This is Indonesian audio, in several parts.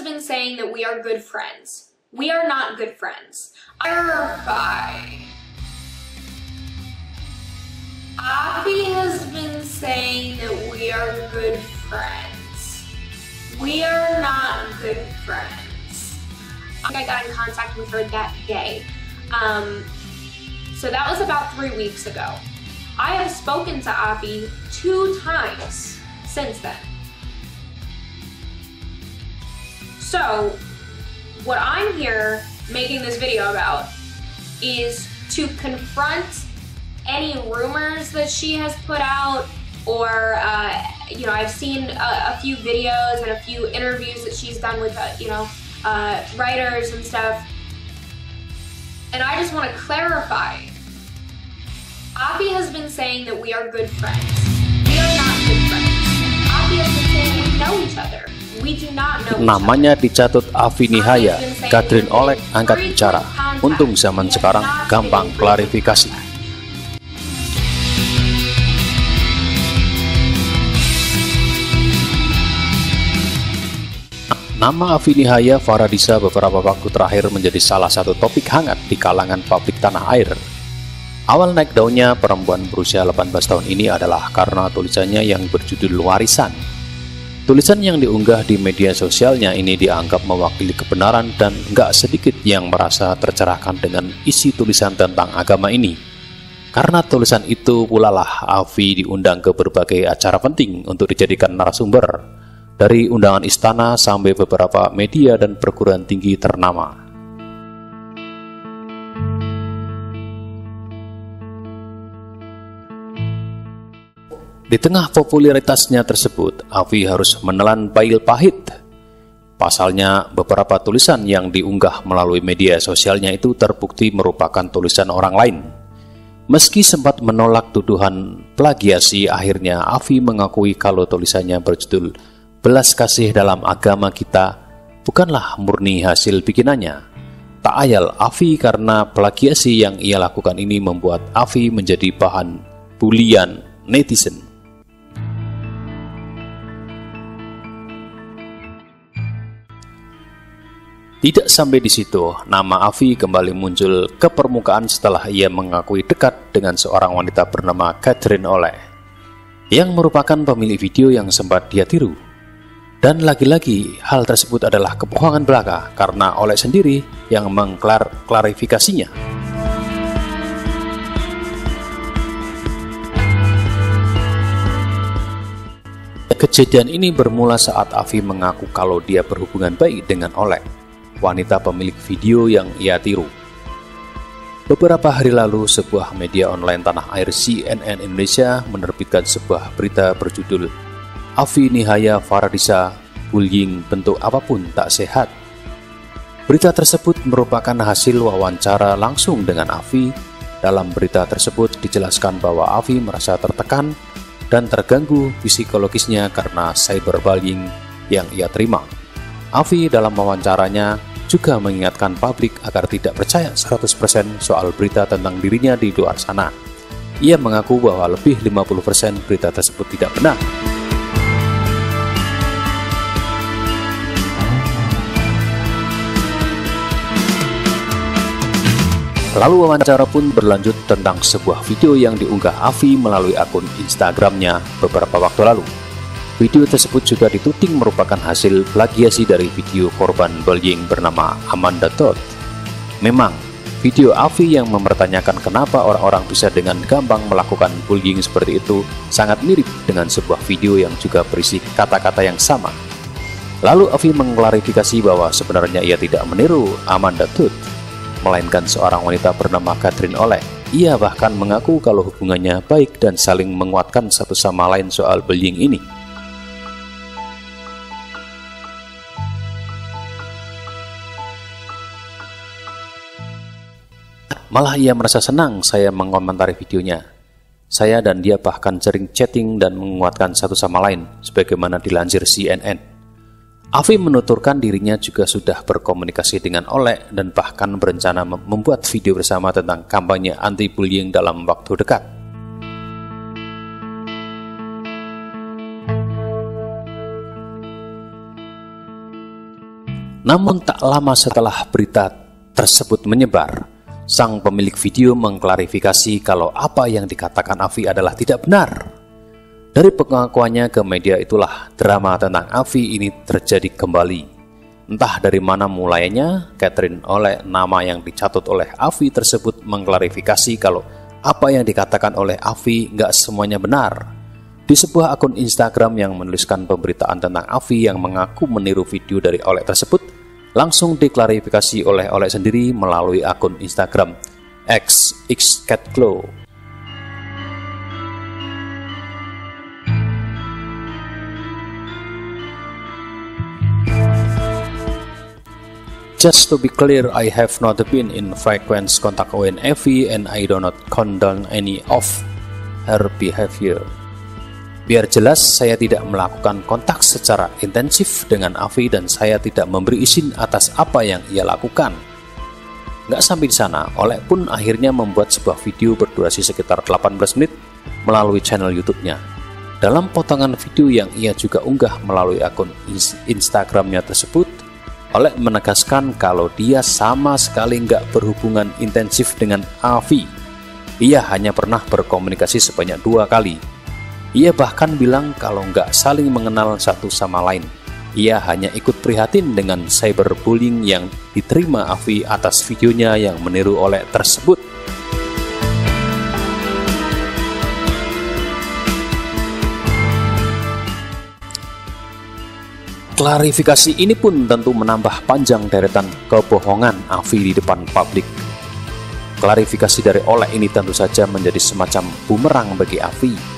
been saying that we are good friends. We are not good friends. Clarify. Avi has been saying that we are good friends. We are not good friends. I think I got in contact with her that day. So that was about 3 weeks ago. I have spoken to Avi 2 times since then. So, what I'm here making this video about is to confront any rumors that she has put out, or you know, I've seen a few videos and a few interviews that she's done with you know, writers and stuff, and I just want to clarify. Avi has been saying that we are good friends. We are not good friends. Avi has been saying we know each other. We do not know each other. Namanya dicatut Avi Nihaya, Catherine Olek angkat bicara. Untung zaman sekarang gampang klarifikasi. Nama Avi Nihaya Faradisa beberapa waktu terakhir menjadi salah satu topik hangat di kalangan publik tanah air. Awal naik daunnya perempuan berusia 18 tahun ini adalah karena tulisannya yang berjudul Warisan. Tulisan yang diunggah di media sosialnya ini dianggap mewakili kebenaran, dan nggak sedikit yang merasa tercerahkan dengan isi tulisan tentang agama ini. Karena tulisan itu pula lah Avi diundang ke berbagai acara penting untuk dijadikan narasumber, dari undangan istana sampai beberapa media dan perguruan tinggi ternama. Di tengah popularitasnya tersebut, Avi harus menelan pahit pahit. Pasalnya, beberapa tulisan yang diunggah melalui media sosialnya itu terbukti merupakan tulisan orang lain. Meski sempat menolak tuduhan plagiasi, akhirnya Avi mengakui kalau tulisannya berjudul Belas Kasih Dalam Agama Kita bukanlah murni hasil bikinannya. Tak ayal Avi karena plagiasi yang ia lakukan ini membuat Avi menjadi bahan bulian netizen. Tidak sampai di situ, nama Avi kembali muncul ke permukaan setelah ia mengakui dekat dengan seorang wanita bernama Catherine Olek, yang merupakan pemilik video yang sempat dia tiru. Dan lagi-lagi, hal tersebut adalah kebohongan belaka karena Olek sendiri yang mengklarifikasinya. Kejadian ini bermula saat Avi mengaku kalau dia berhubungan baik dengan Olek, wanita pemilik video yang ia tiru. Beberapa hari lalu, sebuah media online tanah air CNN Indonesia menerbitkan sebuah berita berjudul Avi Nihaya Faradisa, bullying bentuk apapun tak sehat. Berita tersebut merupakan hasil wawancara langsung dengan Avi. Dalam berita tersebut dijelaskan bahwa Avi merasa tertekan dan terganggu psikologisnya karena cyberbullying yang ia terima. Avi dalam wawancaranya juga mengingatkan publik agar tidak percaya 100% soal berita tentang dirinya di luar sana. Ia mengaku bahwa lebih 50% berita tersebut tidak benar. Lalu wawancara pun berlanjut tentang sebuah video yang diunggah Avi melalui akun Instagramnya beberapa waktu lalu. Video tersebut juga dituding merupakan hasil plagiasi dari video korban bullying bernama Amanda Todd. Memang, video Avi yang mempertanyakan kenapa orang-orang bisa dengan gampang melakukan bullying seperti itu sangat mirip dengan sebuah video yang juga berisi kata-kata yang sama. Lalu Avi mengklarifikasi bahwa sebenarnya ia tidak meniru Amanda Todd, melainkan seorang wanita bernama Catherine Olek. Ia bahkan mengaku kalau hubungannya baik dan saling menguatkan satu sama lain soal bullying ini. Malah ia merasa senang saya mengomentari videonya. Saya dan dia bahkan sering chatting dan menguatkan satu sama lain, sebagaimana dilansir CNN. Avi menuturkan dirinya juga sudah berkomunikasi dengan Olek dan bahkan berencana membuat video bersama tentang kampanye anti-bullying dalam waktu dekat. Namun tak lama setelah berita tersebut menyebar, sang pemilik video mengklarifikasi kalau apa yang dikatakan Afi adalah tidak benar. Dari pengakuannya ke media itulah drama tentang Afi ini terjadi kembali. Entah dari mana mulainya, Catherine oleh nama yang dicatut oleh Afi tersebut mengklarifikasi kalau apa yang dikatakan oleh Afi nggak semuanya benar. Di sebuah akun Instagram yang menuliskan pemberitaan tentang Afi yang mengaku meniru video dari Oleh tersebut, langsung diklarifikasi oleh Oleh sendiri melalui akun Instagram @xcatglow. Just to be clear, I have not been in frequent contact with Afi and I do not condone any of her behavior. Biar jelas, saya tidak melakukan kontak secara intensif dengan Afi dan saya tidak memberi izin atas apa yang ia lakukan. Nggak sampai di sana, Oleh pun akhirnya membuat sebuah video berdurasi sekitar 18 menit melalui channel YouTube-nya. Dalam potongan video yang ia juga unggah melalui akun Instagram-nya tersebut, Oleh menegaskan kalau dia sama sekali nggak berhubungan intensif dengan Afi. Ia hanya pernah berkomunikasi sebanyak 2 kali. Ia bahkan bilang kalau nggak saling mengenal satu sama lain. Ia hanya ikut prihatin dengan cyberbullying yang diterima Afi atas videonya yang meniru Oleh tersebut. Klarifikasi ini pun tentu menambah panjang deretan kebohongan Afi di depan publik. Klarifikasi dari Oleh ini tentu saja menjadi semacam bumerang bagi Afi.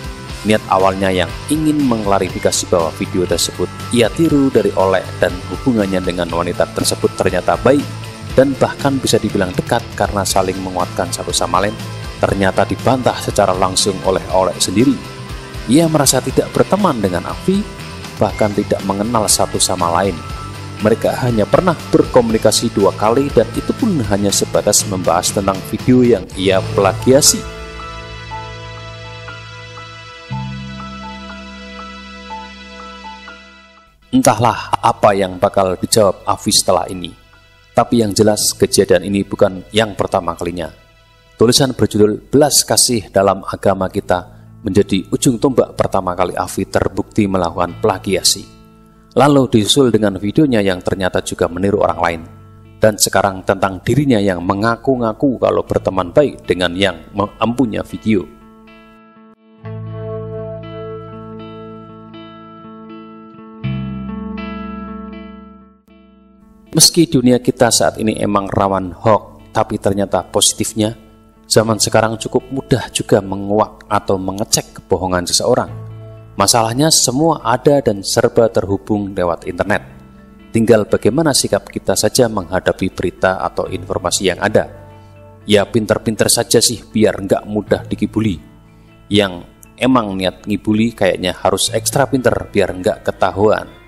Niat awalnya yang ingin mengklarifikasi bahwa video tersebut ia tiru dari Oleh dan hubungannya dengan wanita tersebut ternyata baik dan bahkan bisa dibilang dekat karena saling menguatkan satu sama lain, ternyata dibantah secara langsung oleh Oleh sendiri. Ia merasa tidak berteman dengan Afi, bahkan tidak mengenal satu sama lain. Mereka hanya pernah berkomunikasi 2 kali dan itu pun hanya sebatas membahas tentang video yang ia plagiasi. Entahlah apa yang bakal dijawab Afi setelah ini. Tapi yang jelas kejadian ini bukan yang pertama kalinya. Tulisan berjudul "Belas Kasih dalam Agama Kita" menjadi ujung tombak pertama kali Afi terbukti melakukan plagiasi. Lalu disusul dengan videonya yang ternyata juga meniru orang lain. Dan sekarang tentang dirinya yang mengaku-ngaku kalau berteman baik dengan yang mempunyai video. Meski dunia kita saat ini emang rawan hoax, tapi ternyata positifnya, zaman sekarang cukup mudah juga menguak atau mengecek kebohongan seseorang. Masalahnya semua ada dan serba terhubung lewat internet. Tinggal bagaimana sikap kita saja menghadapi berita atau informasi yang ada. Ya pinter-pinter saja sih biar nggak mudah dikibuli. Yang emang niat ngibuli kayaknya harus ekstra pinter biar nggak ketahuan.